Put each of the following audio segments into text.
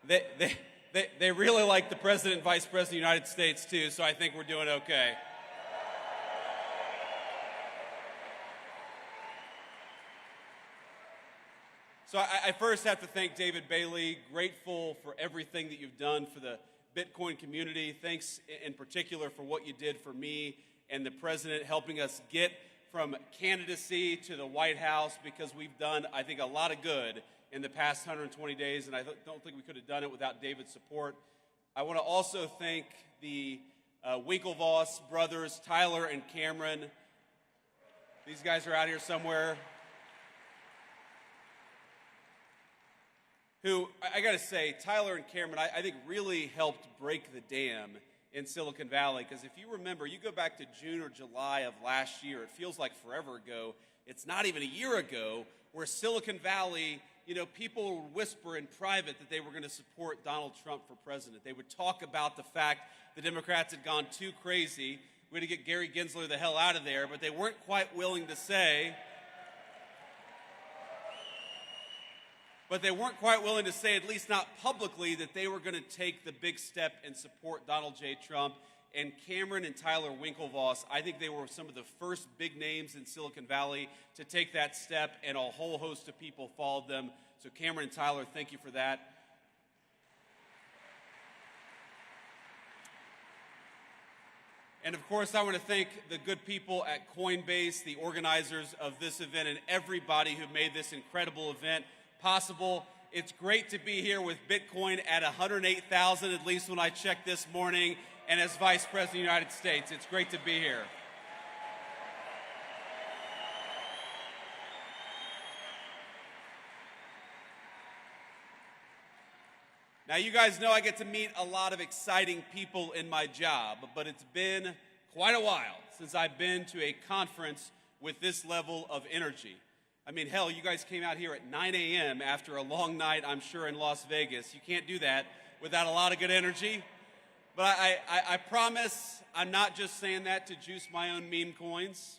They really like the President and Vice President of the United States, too, so I think we're doing okay. So I first have to thank David Bailey, grateful for everything that you've done for the Bitcoin community. Thanks in particular for what you did for me and the President, helping us get from candidacy to the White House, because we've done, I think, a lot of good in the past 120 days, and I don't think we could have done it without David's support. I want to also thank the Winklevoss brothers, Tyler and Cameron. These guys are out here somewhere. Who, I got to say, Tyler and Cameron, I think really helped break the dam in Silicon Valley. Because if you remember, you go back to June or July of last year, it feels like forever ago. It's not even a year ago, where Silicon Valley, people would whisper in private that they were going to support Donald Trump for president. They would talk about the fact the Democrats had gone too crazy. We had to get Gary Gensler the hell out of there, but they weren't quite willing to say... at least not publicly, that they were going to take the big step and support Donald J. Trump. And Cameron and Tyler Winklevoss, I think they were some of the first big names in Silicon Valley to take that step, and a whole host of people followed them. So Cameron and Tyler, thank you for that. And of course, I want to thank the good people at Coinbase, the organizers of this event, and everybody who made this incredible event possible. It's great to be here with Bitcoin at 108,000, at least when I checked this morning, and as Vice President of the United States. It's great to be here. Now, you guys know I get to meet a lot of exciting people in my job, but it's been quite a while since I've been to a conference with this level of energy. I mean, hell, you guys came out here at 9 a.m. after a long night, I'm sure, in Las Vegas. You can't do that without a lot of good energy. But I promise I'm not just saying that to juice my own meme coins.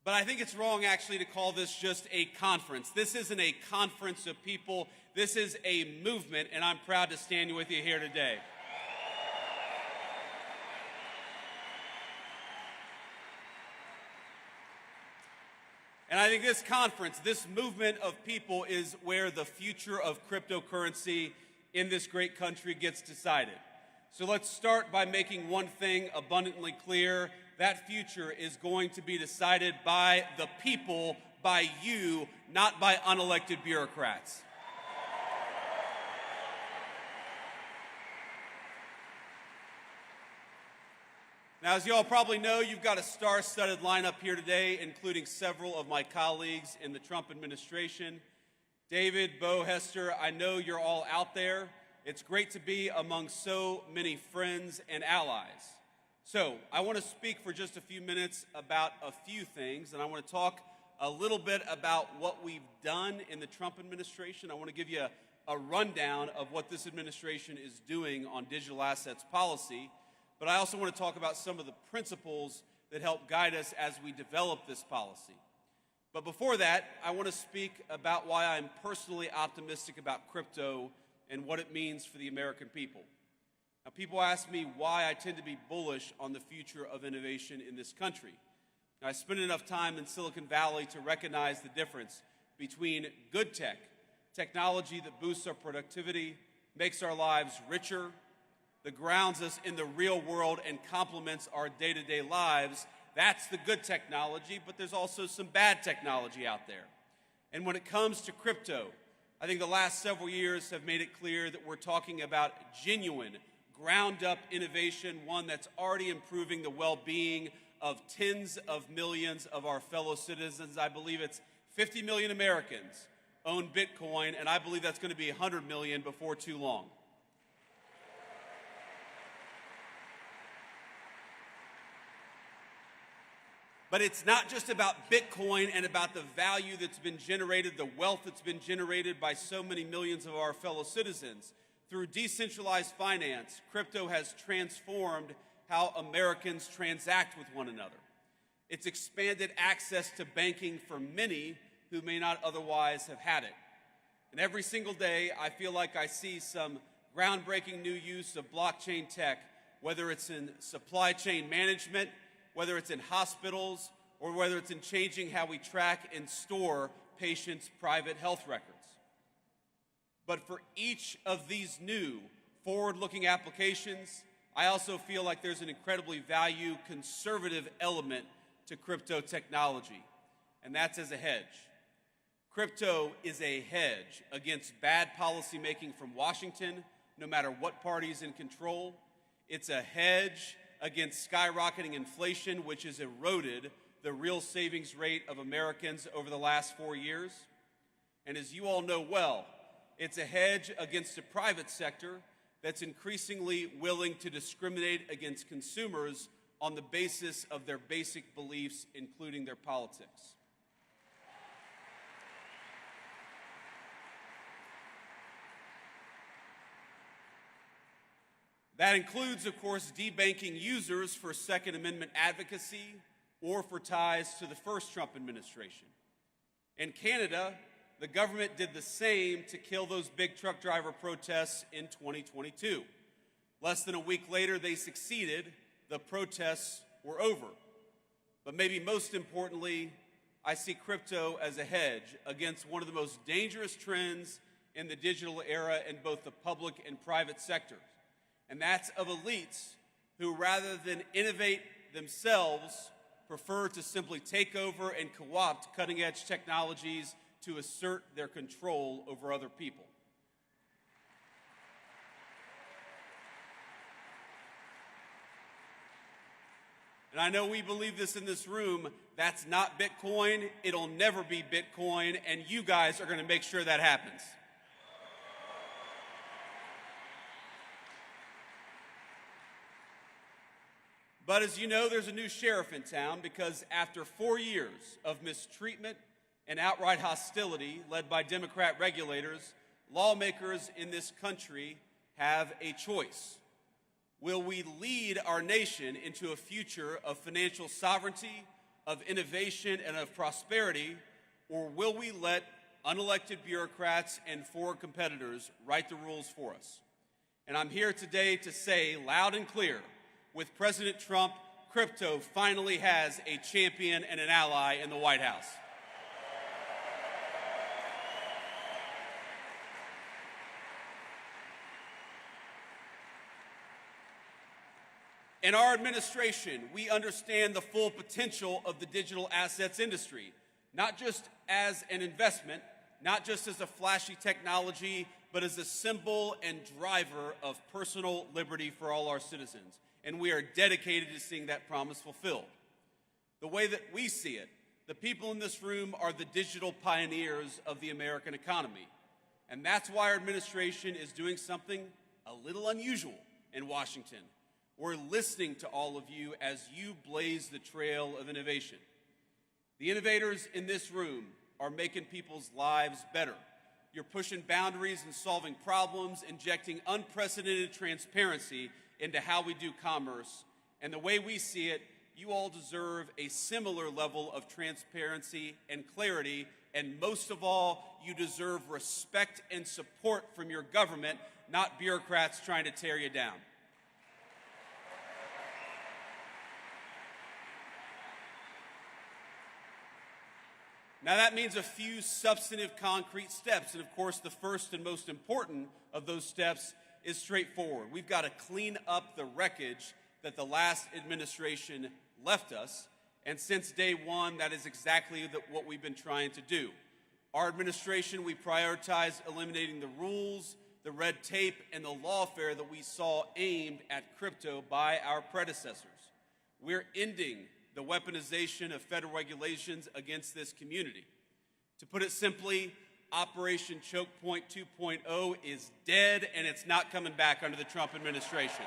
But I think it's wrong, actually, to call this just a conference. This isn't a conference of people. This is a movement, and I'm proud to stand with you here today. And I think this conference, this movement of people, is where the future of cryptocurrency in this great country gets decided. So let's start by making one thing abundantly clear. That future is going to be decided by the people, by you, not by unelected bureaucrats. Now, as you all probably know, you've got a star-studded lineup here today, including several of my colleagues in the Trump administration. David, Bo, Hester, I know you're all out there. It's great to be among so many friends and allies. So, I want to speak for just a few minutes about a few things, and I want to talk a little bit about what we've done in the Trump administration. I want to give you a rundown of what this administration is doing on digital assets policy. But I also want to talk about some of the principles that help guide us as we develop this policy. But before that, I want to speak about why I'm personally optimistic about crypto and what it means for the American people. Now, people ask me why I tend to be bullish on the future of innovation in this country. Now, I spent enough time in Silicon Valley to recognize the difference between good tech, technology that boosts our productivity, makes our lives richer, that grounds us in the real world and complements our day-to-day lives. That's the good technology, but there's also some bad technology out there. And when it comes to crypto, I think the last several years have made it clear that we're talking about genuine, ground-up innovation, one that's already improving the well-being of tens of millions of our fellow citizens. I believe it's 50 million Americans own Bitcoin, and I believe that's going to be 100 million before too long. But it's not just about Bitcoin and about the value that's been generated, the wealth that's been generated by so many millions of our fellow citizens. Through decentralized finance, crypto has transformed how Americans transact with one another. It's expanded access to banking for many who may not otherwise have had it. And every single day, I feel like I see some groundbreaking new use of blockchain tech, whether it's in supply chain management, whether it's in hospitals, or whether it's in changing how we track and store patients' private health records. But for each of these new forward-looking applications, I also feel like there's an incredibly conservative element to crypto technology, and that's as a hedge. Crypto is a hedge against bad policymaking from Washington, no matter what party is in control. It's a hedge against skyrocketing inflation, which has eroded the real savings rate of Americans over the last 4 years. And as you all know well, it's a hedge against a private sector that's increasingly willing to discriminate against consumers on the basis of their basic beliefs, including their politics. That includes, of course, debanking users for Second Amendment advocacy or for ties to the first Trump administration. In Canada, the government did the same to kill those big truck driver protests in 2022. Less than a week later, they succeeded. The protests were over. But maybe most importantly, I see crypto as a hedge against one of the most dangerous trends in the digital era in both the public and private sectors. And that's of elites who, rather than innovate themselves, prefer to simply take over and co-opt cutting-edge technologies to assert their control over other people. And I know we believe this in this room. That's not Bitcoin. It'll never be Bitcoin, and you guys are going to make sure that happens. But as you know, there's a new sheriff in town because after 4 years of mistreatment and outright hostility led by Democrat regulators, lawmakers in this country have a choice. Will we lead our nation into a future of financial sovereignty, of innovation, and of prosperity, or will we let unelected bureaucrats and foreign competitors write the rules for us? And I'm here today to say loud and clear, with President Trump, crypto finally has a champion and an ally in the White House. In our administration, we understand the full potential of the digital assets industry, not just as an investment, not just as a flashy technology, but as a symbol and driver of personal liberty for all our citizens. And we are dedicated to seeing that promise fulfilled. The way that we see it, the people in this room are the digital pioneers of the American economy. And that's why our administration is doing something a little unusual in Washington. We're listening to all of you as you blaze the trail of innovation. The innovators in this room are making people's lives better. You're pushing boundaries and solving problems, injecting unprecedented transparency into how we do commerce. And the way we see it, you all deserve a similar level of transparency and clarity. And most of all, you deserve respect and support from your government, not bureaucrats trying to tear you down. Now that means a few substantive concrete steps, and of course the first and most important of those steps is straightforward. We've got to clean up the wreckage that the last administration left us, and since day one, that is exactly what we've been trying to do. Our administration, we prioritized eliminating the rules, the red tape, and the lawfare that we saw aimed at crypto by our predecessors. We're ending the weaponization of federal regulations against this community. To put it simply, Operation Choke Point 2.0 is dead, and it's not coming back under the Trump administration.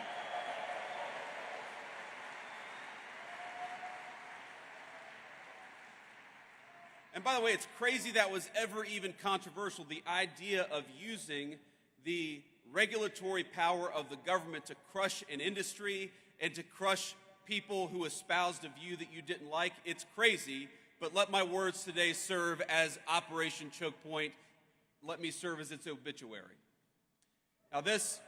And by the way, it's crazy that was ever even controversial, the idea of using the regulatory power of the government to crush an industry and to crush people who espoused a view that you didn't like. It's crazy, but let my words today serve as Operation Choke Point let me serve as its obituary. Now this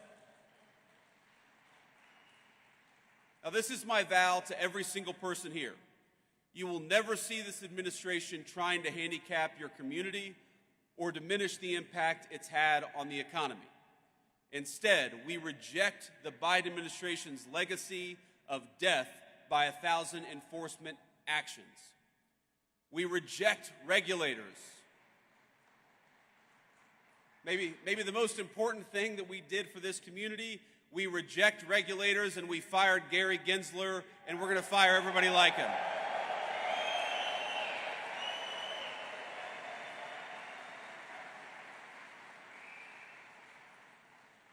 is my vow to every single person here. You will never see this administration trying to handicap your community or diminish the impact it's had on the economy. Instead, we reject the Biden administration's legacy of death by 1,000 enforcement actions. We reject regulators. Maybe the most important thing that we did for this community, we reject regulators and we fired Gary Gensler, and we're going to fire everybody like him.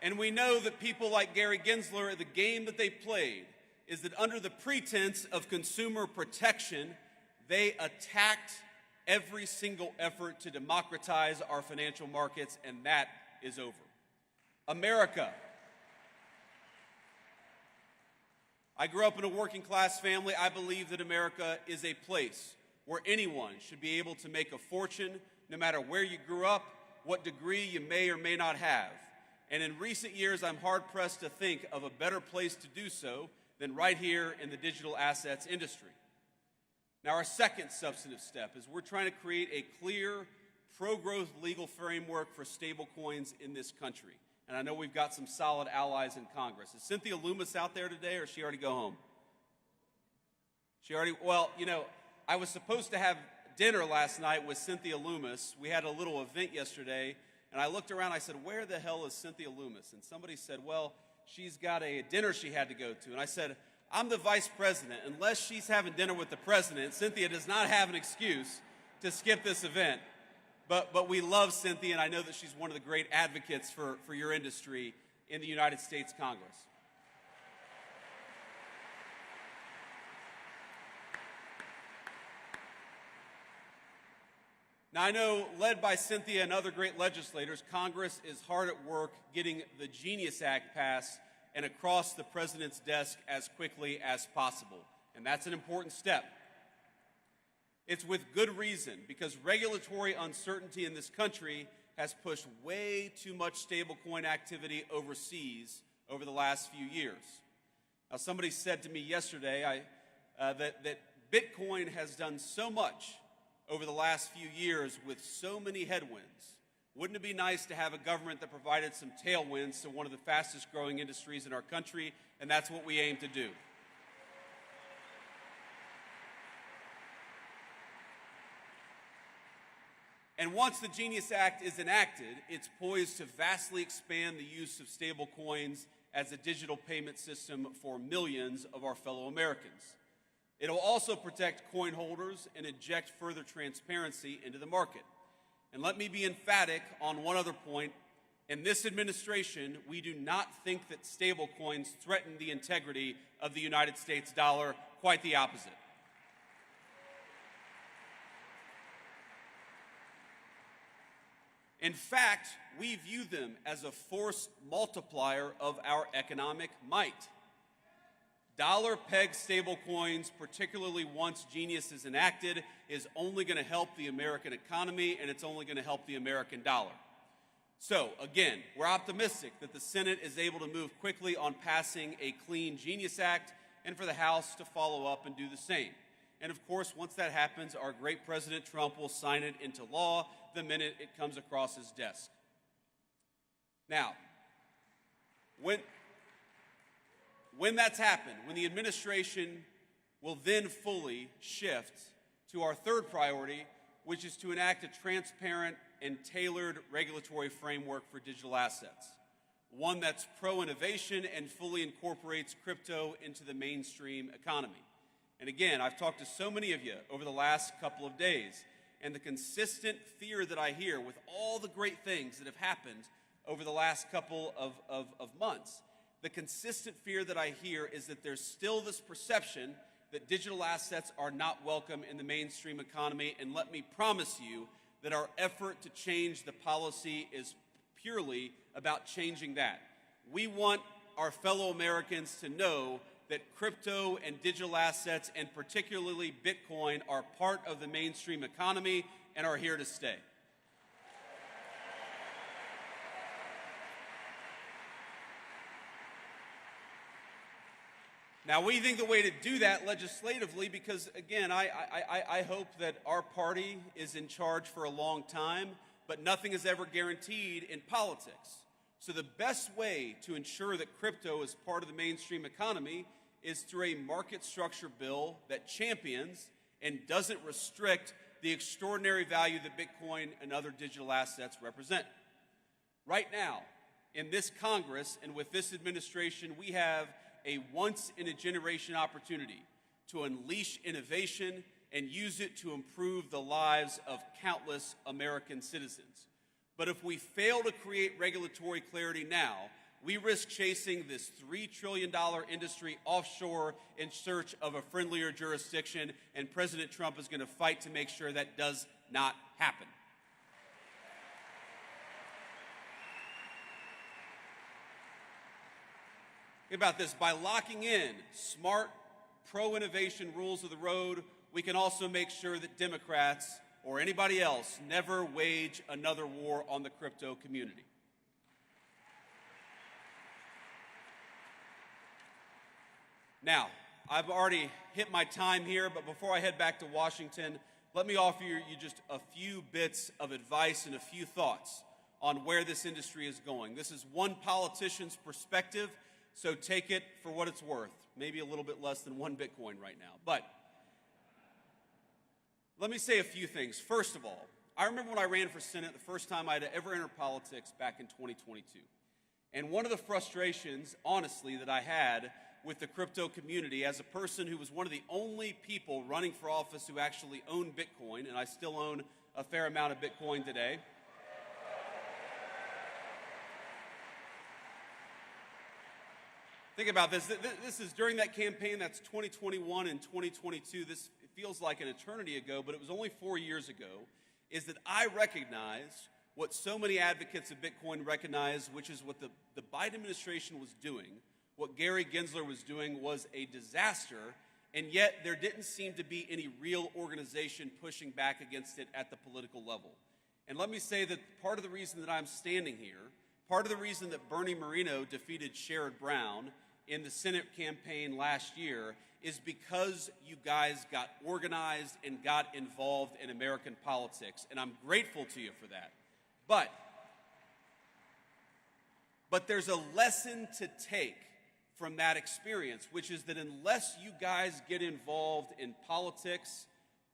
And we know that people like Gary Gensler, the game that they played is that under the pretense of consumer protection, they attacked every single effort to democratize our financial markets, and that is over. America. I grew up in a working class family. I believe that America is a place where anyone should be able to make a fortune, no matter where you grew up, what degree you may or may not have. And in recent years, I'm hard-pressed to think of a better place to do so than right here in the digital assets industry. Now, our second substantive step is we're trying to create a clear, pro-growth legal framework for stablecoins in this country. And I know we've got some solid allies in Congress. Is Cynthia Loomis out there today, or did she already go home? Well, you know, I was supposed to have dinner last night with Cynthia Loomis. We had a little event yesterday. And I looked around, I said, where the hell is Cynthia Loomis? And somebody said, well, she's got a dinner she had to go to. And I said, I'm the vice president. Unless she's having dinner with the president, Cynthia does not have an excuse to skip this event. But we love Cynthia, and I know that she's one of the great advocates for your industry in the United States Congress. Now, I know, led by Cynthia and other great legislators, Congress is hard at work getting the Genius Act passed and across the president's desk as quickly as possible. And that's an important step. It's with good reason, because regulatory uncertainty in this country has pushed way too much stablecoin activity overseas over the last few years. Now, somebody said to me yesterday that Bitcoin has done so much over the last few years with so many headwinds. Wouldn't it be nice to have a government that provided some tailwinds to one of the fastest growing industries in our country? And that's what we aim to do. And once the Genius Act is enacted, it's poised to vastly expand the use of stable coins as a digital payment system for millions of our fellow Americans. It'll also protect coin holders and inject further transparency into the market. And let me be emphatic on one other point. In this administration, we do not think that stablecoins threaten the integrity of the United States dollar. Quite the opposite. In fact, we view them as a force multiplier of our economic might. Dollar-pegged stablecoins, particularly once Genius is enacted, is only going to help the American economy, and it's only going to help the American dollar. So, again, we're optimistic that the Senate is able to move quickly on passing a clean Genius Act, and for the House to follow up and do the same. And of course, once that happens, our great President Trump will sign it into law the minute it comes across his desk. Now, when that's happened, when the administration will then fully shift to our third priority, which is to enact a transparent and tailored regulatory framework for digital assets, one that's pro-innovation and fully incorporates crypto into the mainstream economy. And again, I've talked to so many of you over the last couple of days, and the consistent fear that I hear with all the great things that have happened over the last couple of months, the consistent fear that I hear is that there's still this perception that digital assets are not welcome in the mainstream economy. And let me promise you that our effort to change the policy is purely about changing that. We want our fellow Americans to know that crypto and digital assets, and particularly Bitcoin, are part of the mainstream economy and are here to stay. Now, we think the way to do that legislatively, because, again, I hope that our party is in charge for a long time, but nothing is ever guaranteed in politics. So the best way to ensure that crypto is part of the mainstream economy is through a market structure bill that champions and doesn't restrict the extraordinary value that Bitcoin and other digital assets represent. Right now, in this Congress and with this administration, we have a once-in-a-generation opportunity to unleash innovation and use it to improve the lives of countless American citizens. But if we fail to create regulatory clarity now, we risk chasing this $3 trillion industry offshore in search of a friendlier jurisdiction, and President Trump is going to fight to make sure that does not happen. Think about this. By locking in smart, pro-innovation rules of the road, we can also make sure that Democrats or anybody else never wage another war on the crypto community. Now, I've already hit my time here, but before I head back to Washington, let me offer you just a few bits of advice and a few thoughts on where this industry is going. This is one politician's perspective, so take it for what it's worth. Maybe a little bit less than one Bitcoin right now. But let me say a few things. First of all, I remember when I ran for Senate, the first time I'd ever entered politics back in 2022. And one of the frustrations, honestly, that I had with the crypto community as a person who was one of the only people running for office who actually owned Bitcoin, and I still own a fair amount of Bitcoin today. Think about this. This is during that campaign. That's 2021 and 2022. This feels like an eternity ago, but it was only 4 years ago, is that I recognized what so many advocates of Bitcoin recognize, which is what the Biden administration was doing, what Gary Gensler was doing was a disaster, and yet there didn't seem to be any real organization pushing back against it at the political level. And let me say that part of the reason that I'm standing here, part of the reason that Bernie Moreno defeated Sherrod Brown in the Senate campaign last year is because you guys got organized and got involved in American politics, and I'm grateful to you for that. But there's a lesson to take from that experience, which is that unless you guys get involved in politics,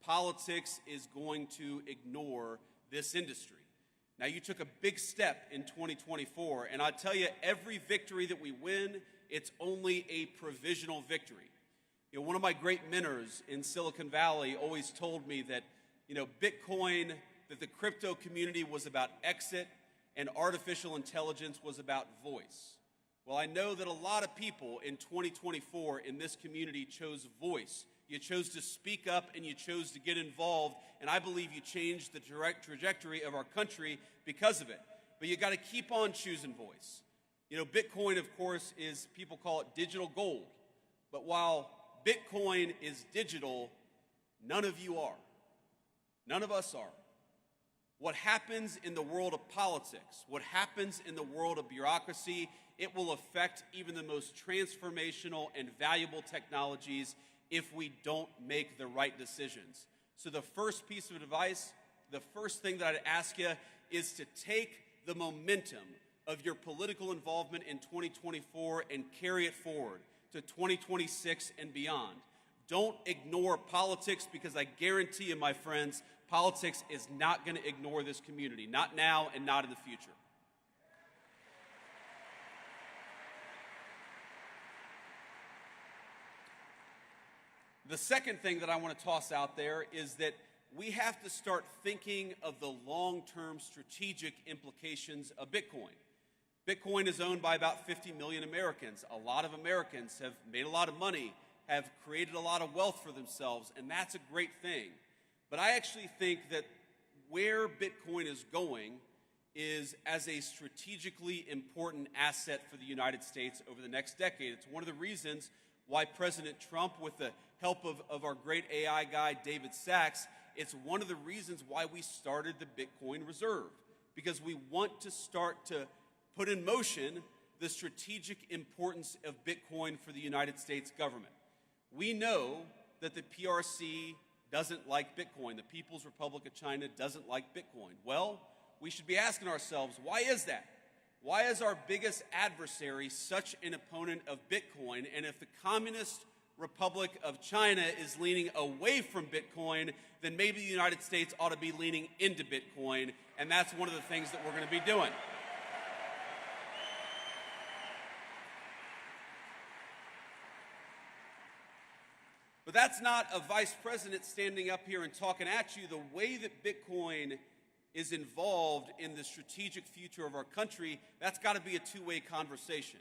politics is going to ignore this industry. Now, you took a big step in 2024, and I'll tell you, every victory that we win, it's only a provisional victory. You know, one of my great mentors in Silicon Valley always told me that, Bitcoin, that the crypto community was about exit and artificial intelligence was about voice. Well, I know that a lot of people in 2024 in this community chose voice. You chose to speak up and you chose to get involved, and I believe you changed the direct trajectory of our country because of it. But you got to keep on choosing voice. Bitcoin, of course, people call it digital gold. But while Bitcoin is digital, none of you are. None of us are. What happens in the world of politics, what happens in the world of bureaucracy, it will affect even the most transformational and valuable technologies if we don't make the right decisions. So the first piece of advice, the first thing that I'd ask you is to take the momentum of your political involvement in 2024 and carry it forward to 2026 and beyond. Don't ignore politics, because I guarantee you, my friends, politics is not going to ignore this community, not now and not in the future. The second thing that I want to toss out there is that we have to start thinking of the long-term strategic implications of Bitcoin. Bitcoin is owned by about 50 million Americans. A lot of Americans have made a lot of money, have created a lot of wealth for themselves, and that's a great thing. But I actually think that where Bitcoin is going is as a strategically important asset for the United States over the next decade. It's one of the reasons why President Trump, with the help of our great AI guy, David Sachs, it's one of the reasons why we started the Bitcoin Reserve, because we want to start to put in motion the strategic importance of Bitcoin for the United States government. We know that the PRC doesn't like Bitcoin. The People's Republic of China doesn't like Bitcoin. Well, we should be asking ourselves, why is that? Why is our biggest adversary such an opponent of Bitcoin? And if the Communist Republic of China is leaning away from Bitcoin, then maybe the United States ought to be leaning into Bitcoin, and that's one of the things that we're going to be doing. But that's not a vice president standing up here and talking at you. The way that Bitcoin is involved in the strategic future of our country, that's got to be a two-way conversation.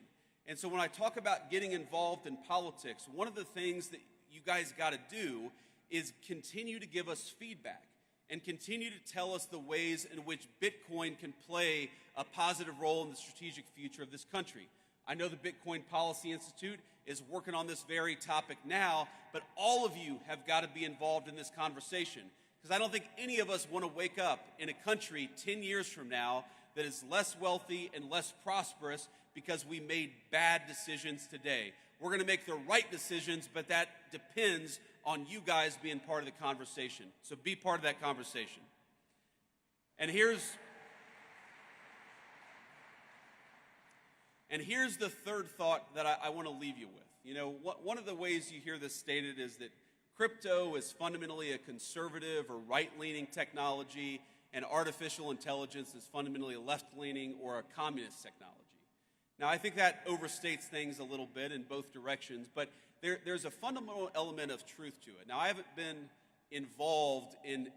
And so when I talk about getting involved in politics, one of the things that you guys got to do is continue to give us feedback and continue to tell us the ways in which Bitcoin can play a positive role in the strategic future of this country. I know the Bitcoin Policy Institute is working on this very topic now, but all of you have got to be involved in this conversation, because I don't think any of us want to wake up in a country 10 years from now that is less wealthy and less prosperous because we made bad decisions today. We're going to make the right decisions, but that depends on you guys being part of the conversation. So be part of that conversation. And here's the third thought that I want to leave you with. You know, one of the ways you hear this stated is that crypto is fundamentally a conservative or right-leaning technology, and artificial intelligence is fundamentally a left-leaning or a communist technology. Now, I think that overstates things a little bit in both directions, but there's a fundamental element of truth to it. Now, I haven't been involved in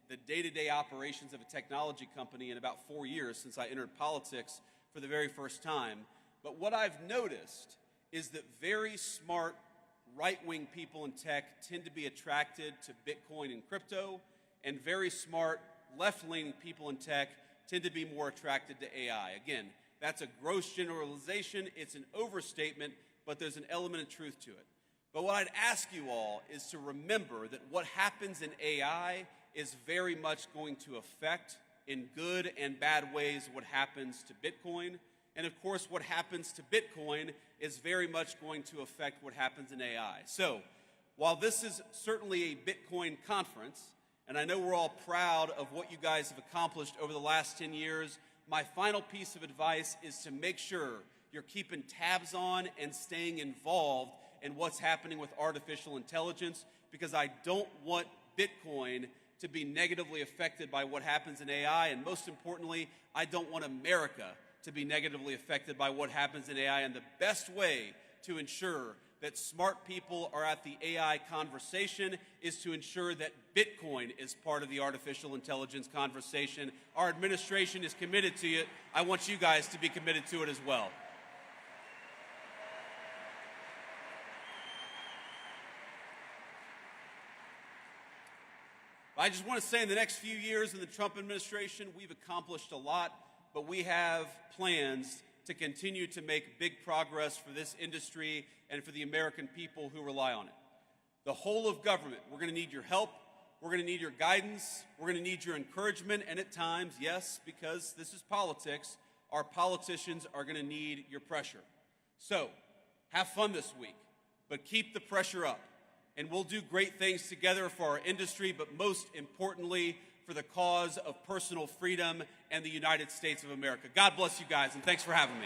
the day-to-day operations of a technology company in about 4 years since I entered politics for the very first time. But what I've noticed is that very smart right-wing people in tech tend to be attracted to Bitcoin and crypto, and very smart left-leaning people in tech tend to be more attracted to AI. Again, that's a gross generalization, it's an overstatement, but there's an element of truth to it. But what I'd ask you all is to remember that what happens in AI is very much going to affect, in good and bad ways, what happens to Bitcoin. And of course, what happens to Bitcoin is very much going to affect what happens in AI. So, while this is certainly a Bitcoin conference, and I know we're all proud of what you guys have accomplished over the last 10 years, my final piece of advice is to make sure you're keeping tabs on and staying involved in what's happening with artificial intelligence, because I don't want Bitcoin to be negatively affected by what happens in AI, and most importantly, I don't want America to be negatively affected by what happens in AI. And the best way to ensure that smart people are at the AI conversation is to ensure that Bitcoin is part of the artificial intelligence conversation. Our administration is committed to it. I want you guys to be committed to it as well. I just want to say in the next few years in the Trump administration, we've accomplished a lot, but we have plans to continue to make big progress for this industry and for the American people who rely on it. The whole of government, we're going to need your help, we're going to need your guidance, we're going to need your encouragement, and at times, yes, because this is politics, our politicians are going to need your pressure. So, have fun this week, but keep the pressure up. And we'll do great things together for our industry, but most importantly, for the cause of personal freedom and the United States of America. God bless you guys, and thanks for having me.